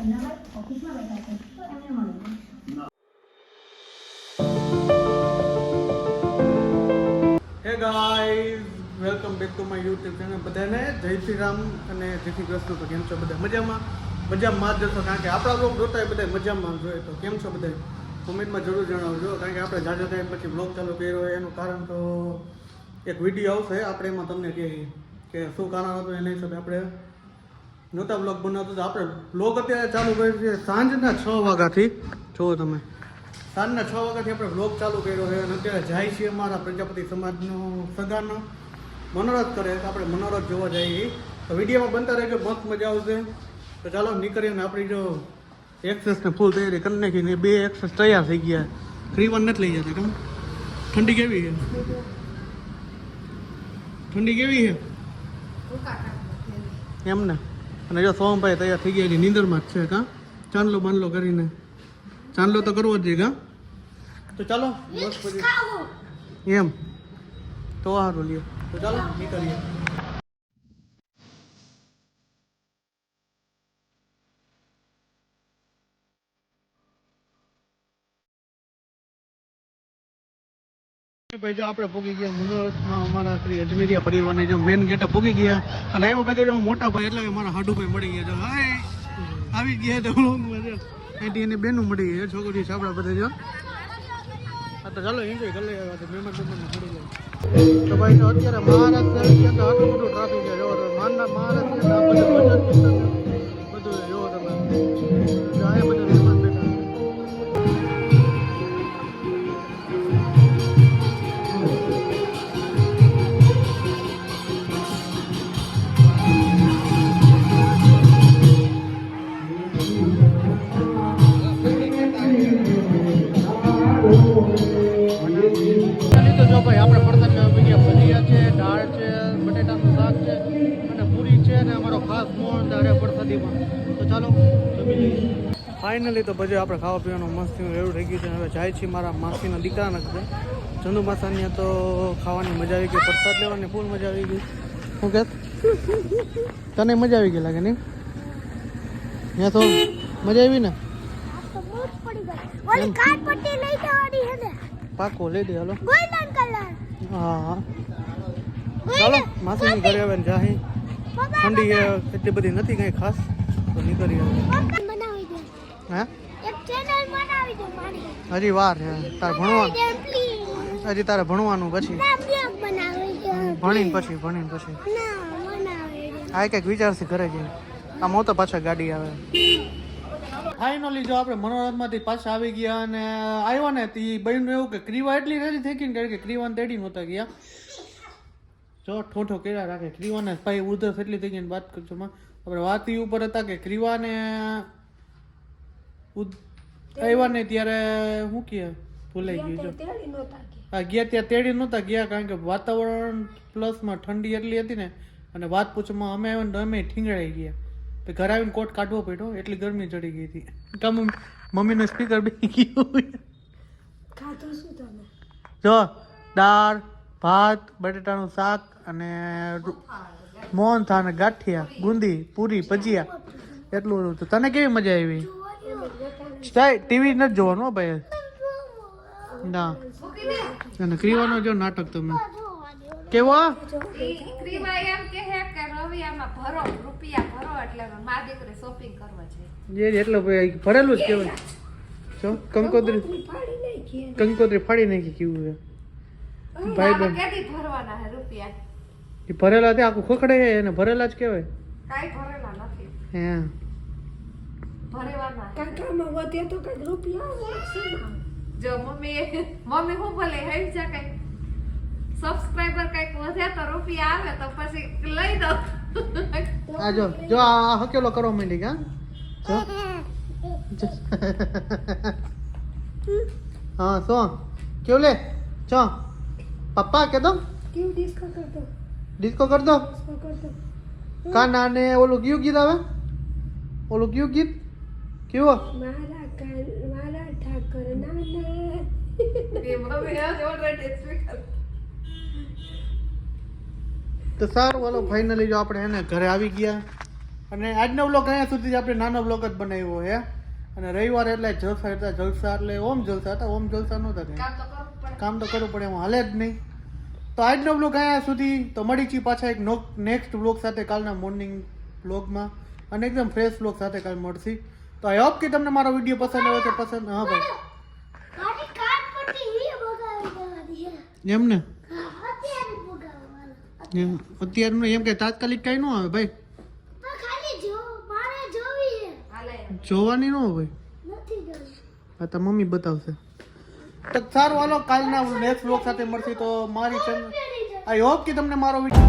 Hey guys, welcome back to my YouTube channel. બધાને જય શ્રી રામ અને જય શ્રી કૃષ્ણ. તો કેમ છો બધા? મજામાં જ જશો, કારણ કે આપણા બ્લોગ જોતા હોય બધા મજામાં જોઈએ. તો કેમ છો બધા? કોમેન્ટમાં જરૂર જણાવજો, કારણ કે આપણે જાજા ટાઈમ પછી બ્લોગ ચાલુ કર્યો હોય એનું કારણ તો એક વિડીયો આવશે, આપણે એમાં તમને કહીએ કે શું કારણ હતું. એના હિસાબે આપણે નહોતા બ્લોગ બનાવતો. તો આપણે બ્લોગ અત્યારે ચાલુ કર્યો છે સાંજના 6 વાગ્યાથી. જુઓ તમે, સાંજના 6 વાગ્યાથી આપણે બ્લોગ ચાલુ કર્યો છે અને અત્યારે જાય છીએ અમારા પ્રજાપતિ સમાજનો સગાનો મનોરથ કરે. તો આપણે મનોરથ જોવા જઈએ. તો વિડીયોમાં બનતા રહેજો, મસ્ત મજા આવશે. તો ચાલો નીકળીએ ને આપણી જો એક્સેસને ફૂલ તૈયારી કરી નાખીને 2 એક્સેસ તૈયાર થઈ ગયા. 3-1 નથી લઈ જતા. કેમ ઠંડી કેવી છે? ઠંડી કેવી છે એમ ને? અને જો સોમભાઈ તૈયાર થઈ ગયા, નીંદરમાં જ છે. કાં ચાંદલો બાંદલો કરીને ચાંદલો તો કરવો જ જોઈએ. કાં તો ચાલો બસ પછી એમ તો સારું લ્યો. તો ચાલો નીકળીએ. ભાઈ જો આપણે પૂગી ગયા મનોરથમાં. અમારા શ્રી અજમેરિયા પરિવારની જો મેન ગેટે પૂગી ગયા. અને એમાં બધા મોટા ભાઈ એટલે મારા હાડુભાઈ મળી ગયા. જો હાય આવી ગયા. તો અહીંથી એની બેનું મળી ગયા, છોકરી છે આપણા બધા. જો હા તો ચાલો એન્જોય કરી લઈએ. મહેમાન મળી જાય. તો ભાઈ અત્યારે મહારાષ્ટ્ર આવી ગયા તો આટલું બધું ટ્રાફિક છે. જોવો તમે મહારાષ્ટ્ર બધું જોવો તમે. આ બધા મહેમાન બેઠા. ભાઈ આપણે પડતા ભજીયા છે, દાળ છે, બટેટાનું શાક છે અને પૂરી છે અને અમારો ખાસ મોહન દાળ પ્રસાદીમાં. તો ચાલો જમી લઈએ. ફાઇનલી તો પછી આપણે ખાવા પીવાનું મસ્ત એવું થઈ ગયું છે. હવે જાય છીએ મારા માસીના દીકરાના ઘરે ચંદુ માસાની. તો ખાવાની મજા આવી ગઈ, પ્રસાદ લેવાની ફૂલ મજા આવી ગઈ. શું કે તને મજા આવી ગઈ લાગે નહીં? ત્યાં તો મજા આવી ને? પાકો લઈ દે. હાલો હા ચાલો માસીની ઘરે આવે ને જાહી. ઠંડી એટલી બધી નથી કઈ ખાસ. તો નીકળી આવે. હા હજી વાર છે તારે ભણવાનું. હજી તારે ભણવાનું પછી ભણીને પછી આ કંઈક વિચારશે ઘરે જઈને. આમ તો પાછા ગાડી આવે. ફાઇનલી જો આપણે મનોરથમાંથી પાછા આવી ગયા અને આવ્યા ને તે બહેનનું એવું કે ક્રીવા એટલી રેડી થઈ ગઈ ને કે ક્રીવાને તેડી નહોતા ગયા. જો ઠોઠો કર્યા રાખે ક્રીવાને ભાઈ ઉધરસ એટલી થઈ ગઈ ને વાત કરજો. આપણે વાત એ ઉપર હતા કે ક્રીવાને આવ્યા ને ત્યારે શું કહે ભૂલાઈ ગયું. જો હા ગયા ત્યાં તેડી નહોતા ગયા, કારણ કે વાતાવરણ પ્લસમાં ઠંડી એટલી હતી ને. અને વાત પૂછવામાં અમે આવ્યા ને અમે ઠીંગડાઈ ગયા. ઘર આવીને કોટ કાઢવો પડ્યો, એટલી ગરમી ચડી ગઈ હતી. કામ મમ્મીનું સ્પીકર બેસી ગયું. જો દાળ ભાત બટેટાનું શાક અને મોહનથાળ અને ગાંઠિયા ગુંદી પૂરી ભજીયા એટલું હતું. તો તને કેવી મજા આવી? ટીવી નથી જોવાનું ભાઈ ના. અને ક્રીવાનો જો નાટક તમે કેવો એટલે ભરેલું જ કેવાય. જો કંકોત્રી ફાડી નાખી કેવું છે ભાઈ બેન. ભરેલા તે આખું ખોખડે એને ભરેલા જ કેવાય. હે જો મમ્મી હું ભલે હઈ જા કઈ સબસ્ક્રાઇબર કઈક વધે તો રૂપિયા આવે તો પછી લઈ દો. આ જો આ હકેલો કરવા માંડી. હા हाँ सो क्यों ले चो पप्पा कह दो क्यों डिस्को कर दो का नाने ओलो क्यों गीत आवे ओलो क्यों गीत क्यों मारा ठाकर नाना ये मम्मी आज ऑलरेडी स्पीकर તો સારું. વાલો ફાઇનલી જો આપણે એને ઘરે આવી ગયા અને આજનો બ્લોગ અહીંયા સુધી જ આપણે નાનો બ્લોગ જ બનાવ્યો હે અને રવિવાર એટલે જલસા હતા જલસા એટલે ઓમ જલસા હતા ઓમ જલસા નહોતા કંઈ. કામ તો કરવું જ પડે. કામ તો કરવું પડે એમાં હાલે જ નહીં. તો આજનો બ્લોગ અહીંયા સુધી તો મળી છીએ પાછા એક નેક્સ્ટ બ્લોગ સાથે કાલના મોર્નિંગ બ્લોગમાં અને એકદમ ફ્રેશ બ્લોગ સાથે કાલ મળશી. તો આઈ હોપ કે તમને મારો વિડીયો પસંદ આવ્યો તો પસંદ હા ભાઈ મારી કાર્ડ પરથી વી બગાવી દેવાની છે. એમ ને હા, અત્યારે બગાવવાનું. એમ અત્યારનું એમ કે તાત્કાલિક કાંઈ ન આવે ભાઈ પણ ખાલી જો મારે જોવી છે. હાલે. જોવાની ન હોય ભાઈ નથી જોવી. આ તો મમ્મી બતાવશે. તો સારું હાલો કાલના નેક્સ્ટ બ્લોગ સાથે મળશી. તો મારી ચેનલ આઈ હોપ કે તમને મારો વિડીયો